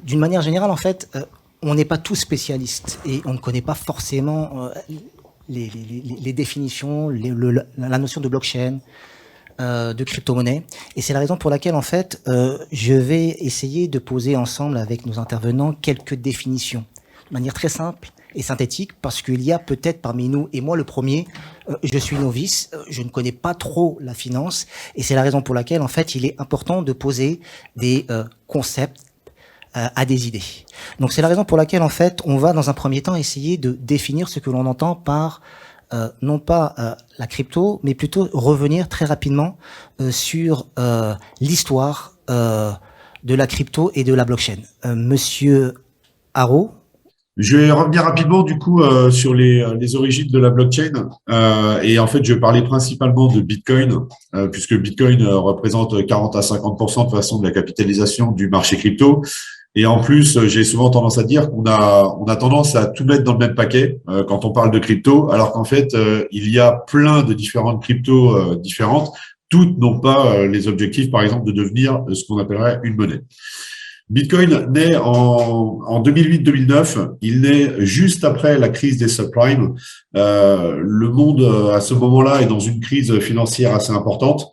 d'une manière générale, en fait, on n'est pas tous spécialistes et on ne connaît pas forcément les définitions, la notion de blockchain, de crypto-monnaie. Et c'est la raison pour laquelle, en fait, je vais essayer de poser ensemble avec nos intervenants quelques définitions, de manière très simple et synthétique, parce qu'il y a peut-être parmi nous, et moi le premier, je suis novice, je ne connais pas trop la finance, et c'est la raison pour laquelle, en fait, il est important de poser des concepts à des idées. Donc c'est la raison pour laquelle, en fait, on va dans un premier temps essayer de définir ce que l'on entend par non pas la crypto, mais plutôt revenir très rapidement sur l'histoire de la crypto et de la blockchain. Monsieur Haro. Je vais revenir rapidement du coup sur les origines de la blockchain et en fait je vais parler principalement de Bitcoin puisque Bitcoin représente 40 à 50% de façon de la capitalisation du marché crypto. Et en plus, j'ai souvent tendance à dire qu'on a tendance à tout mettre dans le même paquet quand on parle de crypto, alors qu'en fait, il y a plein de différentes cryptos différentes. Toutes n'ont pas les objectifs, par exemple, de devenir ce qu'on appellerait une monnaie. Bitcoin naît en 2008-2009. Il naît juste après la crise des subprimes. Le monde, à ce moment-là, est dans une crise financière assez importante.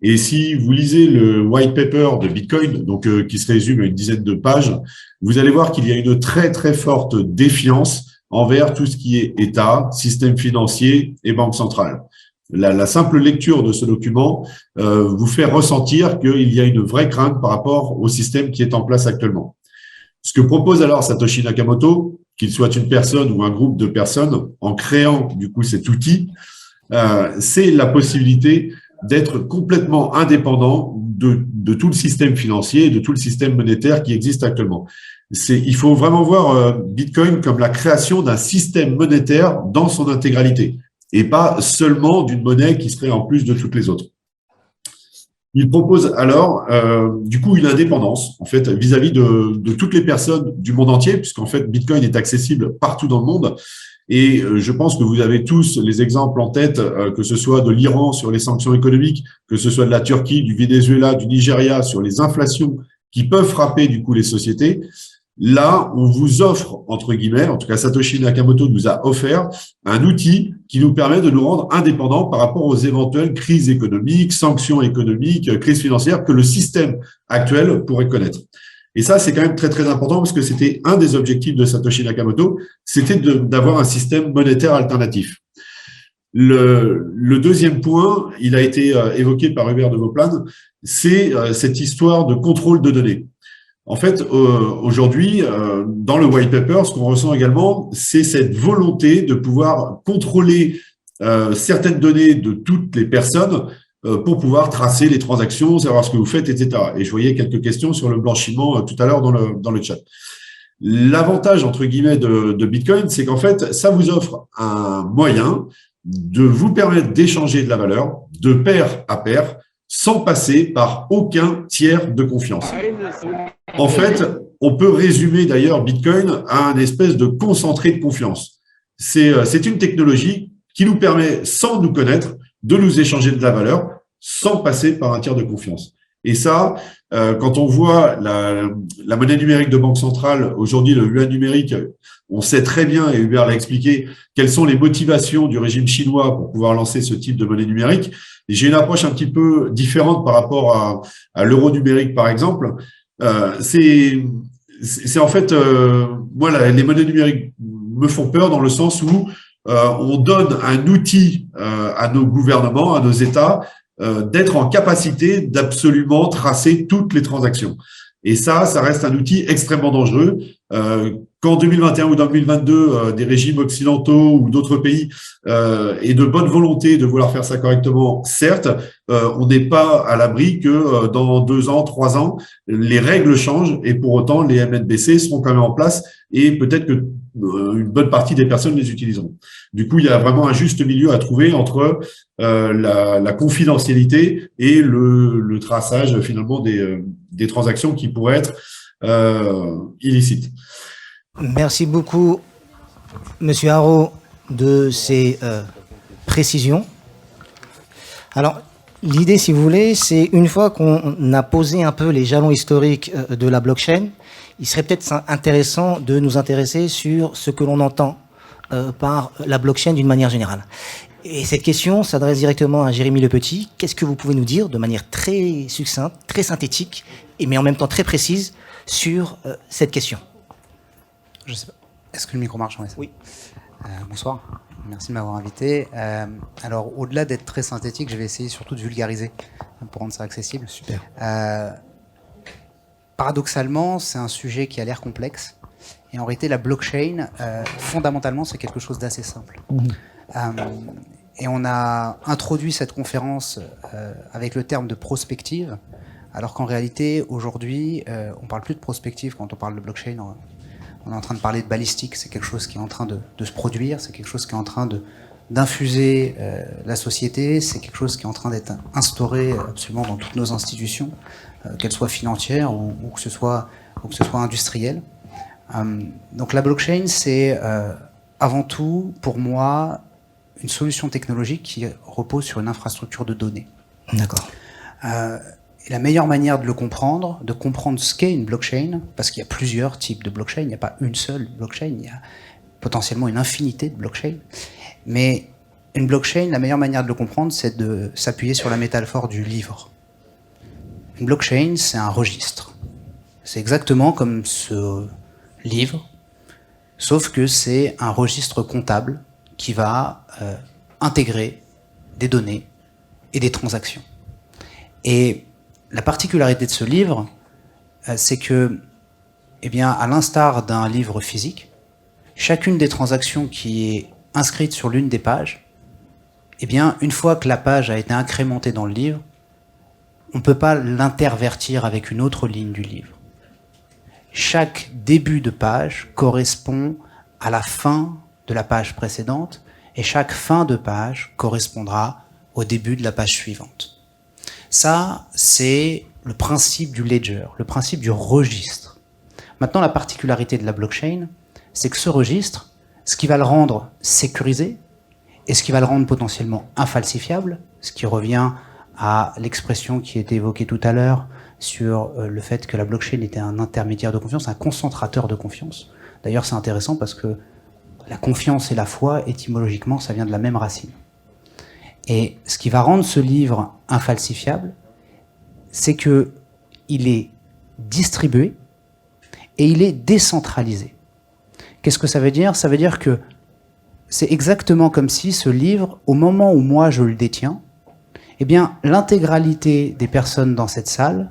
Et si vous lisez le white paper de Bitcoin, donc qui se résume à une dizaine de pages, vous allez voir qu'il y a une très très forte défiance envers tout ce qui est État, système financier et banque centrale. La simple lecture de ce document vous fait ressentir qu'il y a une vraie crainte par rapport au système qui est en place actuellement. Ce que propose alors Satoshi Nakamoto, qu'il soit une personne ou un groupe de personnes, en créant du coup cet outil, c'est la possibilité d'être complètement indépendant de tout le système financier et de tout le système monétaire qui existe actuellement. Il faut vraiment voir Bitcoin comme la création d'un système monétaire dans son intégralité et pas seulement d'une monnaie qui serait en plus de toutes les autres. Il propose alors du coup une indépendance en fait vis-à-vis de toutes les personnes du monde entier, puisqu'en fait Bitcoin est accessible partout dans le monde. Et je pense que vous avez tous les exemples en tête, que ce soit de l'Iran sur les sanctions économiques, que ce soit de la Turquie, du Venezuela, du Nigeria sur les inflations qui peuvent frapper du coup les sociétés. Là, on vous offre, entre guillemets, en tout cas Satoshi Nakamoto nous a offert un outil qui nous permet de nous rendre indépendants par rapport aux éventuelles crises économiques, sanctions économiques, crises financières que le système actuel pourrait connaître. Et ça, c'est quand même très, très important parce que c'était un des objectifs de Satoshi Nakamoto, c'était d'avoir un système monétaire alternatif. Le deuxième point, il a été évoqué par Hubert de Vauplane, c'est cette histoire de contrôle de données. En fait, aujourd'hui, dans le white paper, ce qu'on ressent également, c'est cette volonté de pouvoir contrôler certaines données de toutes les personnes pour pouvoir tracer les transactions, savoir ce que vous faites, etc. Et je voyais quelques questions sur le blanchiment tout à l'heure dans le chat. L'avantage, entre guillemets, de Bitcoin, c'est qu'en fait, ça vous offre un moyen de vous permettre d'échanger de la valeur de pair à pair sans passer par aucun tiers de confiance. En fait, on peut résumer d'ailleurs Bitcoin à un espèce de concentré de confiance. C'est une technologie qui nous permet, sans nous connaître, de nous échanger de la valeur sans passer par un tiers de confiance. Et ça, quand on voit la monnaie numérique de banque centrale, aujourd'hui le yuan numérique, on sait très bien, et Hubert l'a expliqué, quelles sont les motivations du régime chinois pour pouvoir lancer ce type de monnaie numérique. Et j'ai une approche un petit peu différente par rapport à l'euro numérique, par exemple. C'est en fait, moi, les monnaies numériques me font peur dans le sens où on donne un outil à nos gouvernements, à nos États, d'être en capacité d'absolument tracer toutes les transactions. Et ça reste un outil extrêmement dangereux. Qu'en 2021 ou dans 2022, des régimes occidentaux ou d'autres pays aient de bonne volonté de vouloir faire ça correctement, certes, on n'est pas à l'abri que dans 2 ans, 3 ans, les règles changent et pour autant, les MNBC seront quand même en place et peut-être que une bonne partie des personnes les utiliseront. Du coup, il y a vraiment un juste milieu à trouver entre la confidentialité et le traçage finalement des transactions qui pourraient être illicites. Merci beaucoup, Monsieur Haro, de ces précisions. Alors, l'idée, si vous voulez, c'est une fois qu'on a posé un peu les jalons historiques de la blockchain, il serait peut-être intéressant de nous intéresser sur ce que l'on entend par la blockchain d'une manière générale. Et cette question s'adresse directement à Jérémy Lepetit. Qu'est-ce que vous pouvez nous dire de manière très succincte, très synthétique, mais en même temps très précise sur cette question? Je sais pas. Est-ce que le micro marche? Oui. Bonsoir. Merci de m'avoir invité. Alors, au-delà d'être très synthétique, je vais essayer surtout de vulgariser pour rendre ça accessible. Super. Paradoxalement, c'est un sujet qui a l'air complexe. Et en réalité, la blockchain, fondamentalement, c'est quelque chose d'assez simple. Et on a introduit cette conférence avec le terme de prospective, alors qu'en réalité, aujourd'hui, on ne parle plus de prospective quand on parle de blockchain. On est en train de parler de balistique, c'est quelque chose qui est en train de se produire, c'est quelque chose qui est en train d'infuser la société, c'est quelque chose qui est en train d'être instauré absolument dans toutes nos institutions, qu'elles soient financières ou que ce soit industrielles. Donc la blockchain, c'est avant tout, pour moi, une solution technologique qui repose sur une infrastructure de données. D'accord. Et la meilleure manière de comprendre ce qu'est une blockchain, parce qu'il y a plusieurs types de blockchain, il n'y a pas une seule blockchain, il y a potentiellement une infinité de blockchains. Mais une blockchain, la meilleure manière de le comprendre, c'est de s'appuyer sur la métaphore du livre. Une blockchain, c'est un registre. C'est exactement comme ce livre, sauf que c'est un registre comptable qui va intégrer des données et des transactions. Et la particularité de ce livre, c'est que, eh bien, à l'instar d'un livre physique, chacune des transactions qui est inscrite sur l'une des pages, eh bien, une fois que la page a été incrémentée dans le livre, on ne peut pas l'intervertir avec une autre ligne du livre. Chaque début de page correspond à la fin de la page précédente et chaque fin de page correspondra au début de la page suivante. Ça, c'est le principe du ledger, le principe du registre. Maintenant, la particularité de la blockchain, c'est que ce registre, ce qui va le rendre sécurisé et ce qui va le rendre potentiellement infalsifiable, ce qui revient à l'expression qui a été évoquée tout à l'heure sur le fait que la blockchain était un intermédiaire de confiance, un concentrateur de confiance. D'ailleurs, c'est intéressant parce que la confiance et la foi, étymologiquement, ça vient de la même racine. Et ce qui va rendre ce livre infalsifiable, c'est que il est distribué et il est décentralisé. Qu'est-ce que ça veut dire? Ça veut dire que c'est exactement comme si ce livre, au moment où moi je le détiens, eh bien, l'intégralité des personnes dans cette salle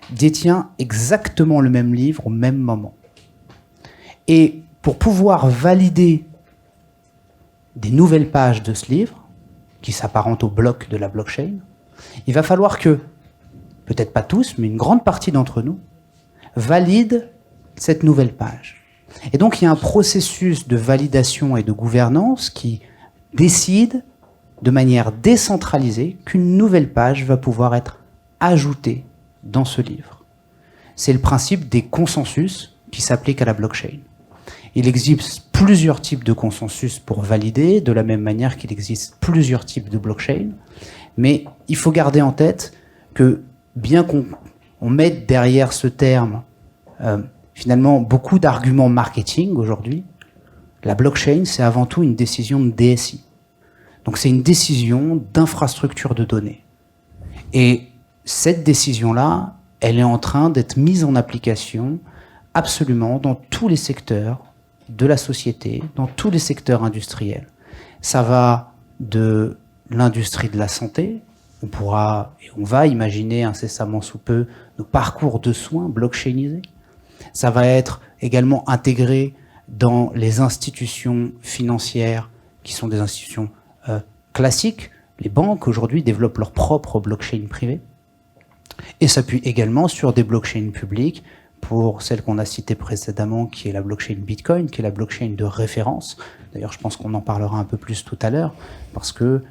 détient exactement le même livre au même moment. Et pour pouvoir valider des nouvelles pages de ce livre, qui s'apparentent au bloc de la blockchain, il va falloir que, peut-être pas tous, mais une grande partie d'entre nous, valident cette nouvelle page. Et donc il y a un processus de validation et de gouvernance qui décide de manière décentralisée qu'une nouvelle page va pouvoir être ajoutée dans ce livre. C'est le principe des consensus qui s'applique à la blockchain. Il existe plusieurs types de consensus pour valider, de la même manière qu'il existe plusieurs types de blockchain, mais il faut garder en tête que bien qu'on mette derrière ce terme finalement beaucoup d'arguments marketing aujourd'hui, la blockchain c'est avant tout une décision de DSI. Donc c'est une décision d'infrastructure de données. Et cette décision-là, elle est en train d'être mise en application absolument dans tous les secteurs de la société, dans tous les secteurs industriels. Ça va de l'industrie de la santé, on va imaginer incessamment sous peu nos parcours de soins blockchainisés. Ça va être également intégré dans les institutions financières qui sont des institutions classiques. Les banques aujourd'hui développent leur propre blockchain privée et s'appuient également sur des blockchains publiques pour celle qu'on a citée précédemment, qui est la blockchain Bitcoin, qui est la blockchain de référence. D'ailleurs, je pense qu'on en parlera un peu plus tout à l'heure, parce que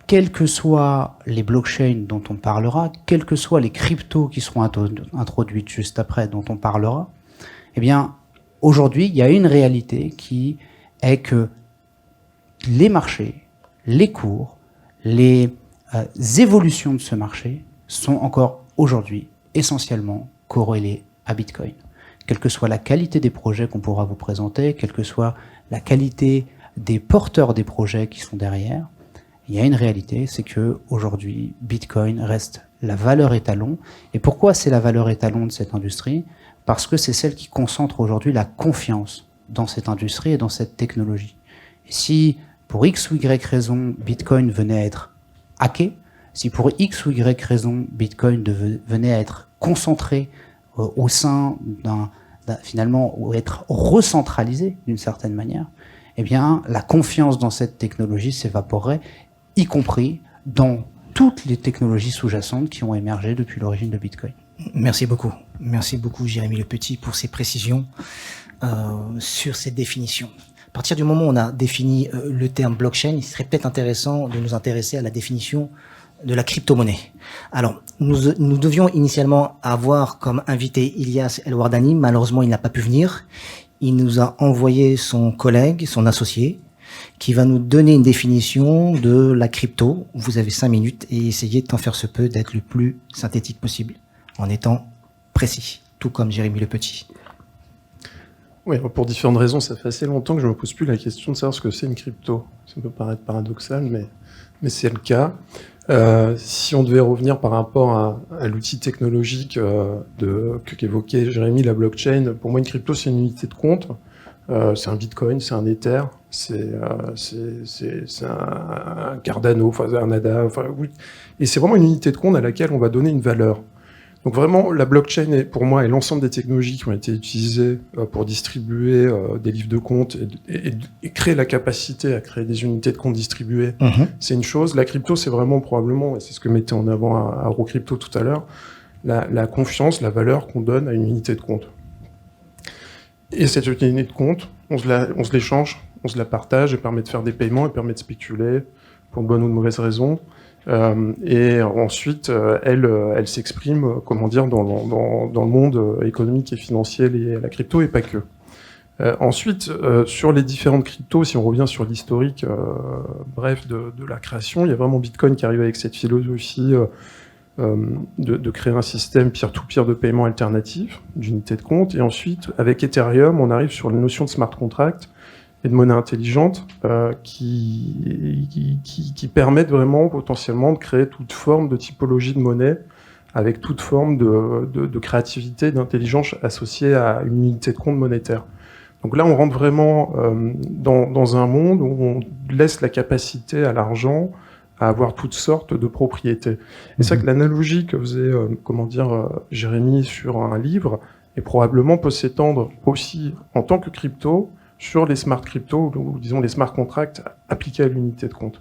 quelles que soient les blockchains dont on parlera, quelles que soient les cryptos qui seront introduites juste après, dont on parlera, eh bien, aujourd'hui, il y a une réalité qui est que les marchés, les cours, les évolutions de ce marché sont encore aujourd'hui essentiellement corrélés à Bitcoin. Quelle que soit la qualité des projets qu'on pourra vous présenter, quelle que soit la qualité des porteurs des projets qui sont derrière, il y a une réalité, c'est que aujourd'hui, Bitcoin reste la valeur étalon. Et pourquoi c'est la valeur étalon de cette industrie? Parce que c'est celle qui concentre aujourd'hui la confiance dans cette industrie et dans cette technologie. Et si, pour X ou Y raison, Bitcoin venait à être hacké, si pour X ou Y raison, Bitcoin venait à être concentré au sein finalement, ou être recentralisé d'une certaine manière, eh bien, la confiance dans cette technologie s'évaporerait, y compris dans toutes les technologies sous-jacentes qui ont émergé depuis l'origine de Bitcoin. Merci beaucoup. Merci beaucoup, Jérémy Le Petit, pour ces précisions sur cette définition. À partir du moment où on a défini le terme blockchain, il serait peut-être intéressant de nous intéresser à la définition de la crypto-monnaie. Alors, nous devions initialement avoir comme invité Ilyas El-Wardani. Malheureusement, il n'a pas pu venir. Il nous a envoyé son collègue, son associé, qui va nous donner une définition de la crypto. Vous avez 5 minutes et essayez tant faire se peut d'être le plus synthétique possible, en étant précis, tout comme Jérémy Le Petit. Oui, pour différentes raisons, ça fait assez longtemps que je ne me pose plus la question de savoir ce que c'est une crypto. Ça peut paraître paradoxal, mais c'est le cas. Si on devait revenir par rapport à l'outil technologique qu'évoquait Jérémy, la blockchain, pour moi une crypto c'est une unité de compte, c'est un bitcoin, c'est un ether, c'est un Cardano, enfin un ADA, enfin oui, et c'est vraiment une unité de compte à laquelle on va donner une valeur. Donc vraiment, la blockchain, pour moi, est l'ensemble des technologies qui ont été utilisées pour distribuer des livres de compte et créer la capacité à créer des unités de compte distribuées. C'est une chose. La crypto, c'est vraiment probablement, et c'est ce que mettait en avant à Eurocrypto tout à l'heure, la confiance, la valeur qu'on donne à une unité de compte. Et cette unité de compte, on se l'échange, on se la partage, et permet de faire des paiements, et permet de spéculer pour de bonnes ou de mauvaises raisons. Et ensuite, elle s'exprime, comment dire, dans le monde économique et financier lié à la crypto et pas que. Ensuite, sur les différentes cryptos, si on revient sur l'historique, bref, de la création, il y a vraiment Bitcoin qui arrive avec cette philosophie de créer un système peer-to-peer de paiement alternatif, d'unité de compte. Et ensuite, avec Ethereum, on arrive sur la notion de smart contract et de monnaie intelligente qui permettent vraiment potentiellement de créer toute forme de typologie de monnaie avec toute forme de créativité, d'intelligence associée à une unité de compte monétaire. Donc là, on rentre vraiment dans un monde où on laisse la capacité à l'argent à avoir toutes sortes de propriétés. Et c'est vrai que l'analogie que faisait, Jérémy sur un livre, et probablement peut s'étendre aussi en tant que crypto sur les smart crypto, ou disons les smart contracts appliqués à l'unité de compte.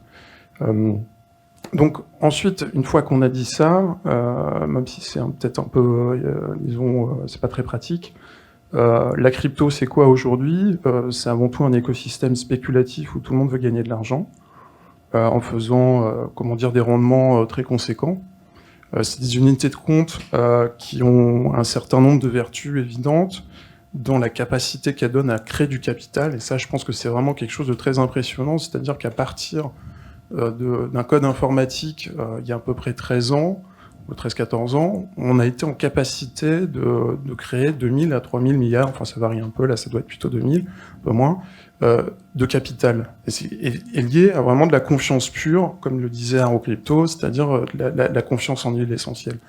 Donc ensuite, une fois qu'on a dit ça, même si c'est peut-être un peu, c'est pas très pratique, la crypto c'est quoi aujourd'hui? C'est avant tout un écosystème spéculatif où tout le monde veut gagner de l'argent, en faisant, des rendements très conséquents. C'est des unités de compte qui ont un certain nombre de vertus évidentes, dans la capacité qu'elle donne à créer du capital, et ça je pense que c'est vraiment quelque chose de très impressionnant, c'est-à-dire qu'à partir d'un code informatique il y a à peu près 13 ans, ou 13-14 ans, on a été en capacité de créer 2000 à 3000 milliards, enfin ça varie un peu, là ça doit être plutôt 2000, un peu moins, de capital. Et c'est lié à vraiment de la confiance pure, comme le disait Eurocrypto, c'est-à-dire la confiance en l'huile essentielle.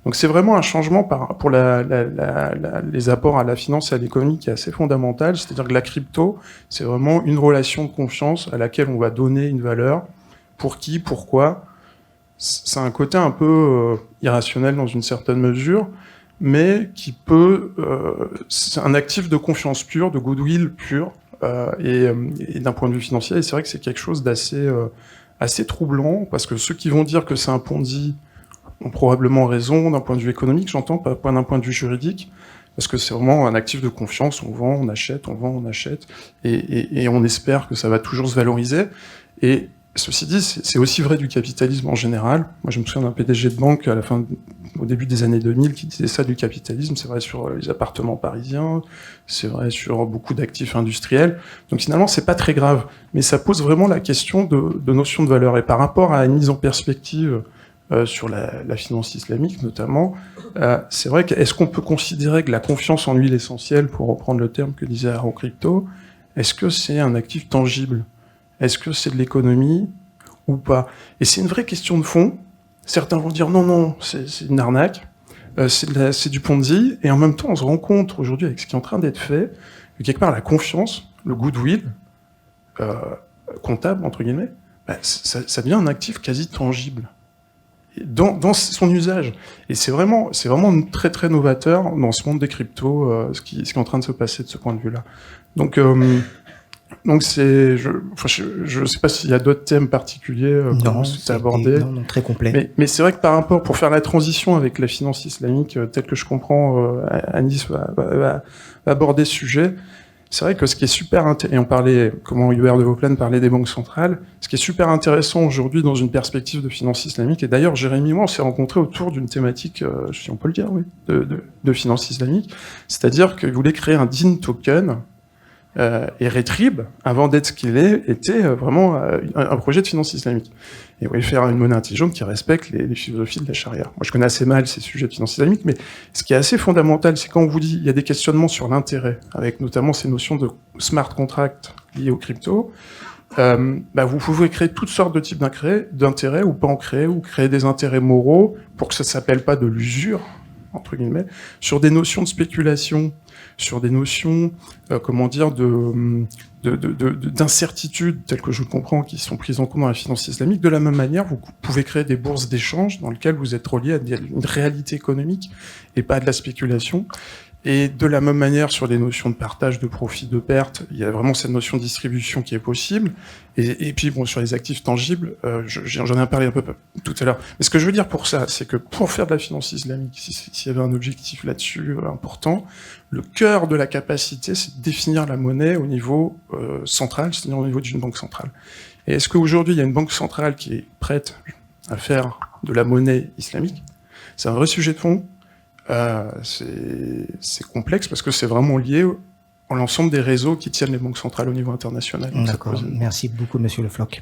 Donc c'est vraiment un changement pour les apports à la finance et à l'économie qui est assez fondamental, c'est-à-dire que la crypto, c'est vraiment une relation de confiance à laquelle on va donner une valeur. Pour qui, pourquoi. C'est un côté un peu irrationnel dans une certaine mesure, mais qui peut... c'est un actif de confiance pure, de goodwill pure, et d'un point de vue financier, et c'est vrai que c'est quelque chose assez troublant, parce que ceux qui vont dire que c'est un Ponzi ont probablement raison d'un point de vue économique, j'entends, pas d'un point de vue juridique, parce que c'est vraiment un actif de confiance, on vend, on achète, et on espère que ça va toujours se valoriser. Et ceci dit, c'est aussi vrai du capitalisme en général. Moi, je me souviens d'un PDG de banque au début des années 2000 qui disait ça du capitalisme. C'est vrai sur les appartements parisiens, c'est vrai sur beaucoup d'actifs industriels. Donc finalement, c'est pas très grave, mais ça pose vraiment la question de notion de valeur. Et par rapport à une mise en perspective sur la finance islamique notamment. C'est vrai que est-ce qu'on peut considérer que la confiance en l'huile essentielle, pour reprendre le terme que disait Haro Crypto, est-ce que c'est un actif tangible? Est-ce que c'est de l'économie ou pas? Et c'est une vraie question de fond. Certains vont dire non, c'est une arnaque, c'est du Ponzi, et en même temps on se rend compte aujourd'hui avec ce qui est en train d'être fait, que quelque part la confiance, le goodwill, comptable entre guillemets, ça devient un actif quasi tangible dans son usage. Et c'est vraiment très très novateur dans ce monde des cryptos, ce qui est en train de se passer de ce point de vue-là. Donc je sais pas s'il y a d'autres thèmes particuliers que tu as abordés. Non, très complet. Mais c'est vrai que par rapport, pour faire la transition avec la finance islamique, telle que je comprends, Anis va aborder ce sujet. C'est vrai que ce qui est super intéressant, et on parlait, comment Hubert de Vauplaine parlait des banques centrales, ce qui est super intéressant aujourd'hui dans une perspective de finance islamique, et d'ailleurs Jérémy et moi on s'est rencontrés autour d'une thématique, si on peut le dire, oui, de finance islamique, c'est-à-dire qu'il voulait créer un DIN token, et Retrib, avant d'être ce qu'il est, était vraiment un projet de finance islamique. Et il voulait faire une monnaie intelligente qui respecte les philosophies de la charia. Moi, je connais assez mal ces sujets de finance islamique, mais ce qui est assez fondamental, c'est quand on vous dit il y a des questionnements sur l'intérêt, avec notamment ces notions de smart contract liées aux cryptos, vous pouvez créer toutes sortes de types d'intérêts, ou pas en créer, ou créer des intérêts moraux, pour que ça s'appelle pas de l'usure, entre guillemets, sur des notions de spéculation, sur des notions, d'incertitude, telles que je le comprends, qui sont prises en compte dans la finance islamique. De la même manière, vous pouvez créer des bourses d'échange dans lesquelles vous êtes relié à une réalité économique et pas à de la spéculation. Et de la même manière, sur des notions de partage, de profit, de perte, il y a vraiment cette notion de distribution qui est possible. Et puis, bon, sur les actifs tangibles, j'en ai parlé un peu tout à l'heure. Mais ce que je veux dire pour ça, c'est que pour faire de la finance islamique, s'il y avait un objectif là-dessus important, le cœur de la capacité, c'est de définir la monnaie au niveau central, c'est-à-dire au niveau d'une banque centrale. Et est-ce qu'aujourd'hui, il y a une banque centrale qui est prête à faire de la monnaie islamique? C'est un vrai sujet de fond. C'est complexe parce que c'est vraiment lié à l'ensemble des réseaux qui tiennent les banques centrales au niveau international. D'accord. Merci beaucoup, Monsieur Le Floch.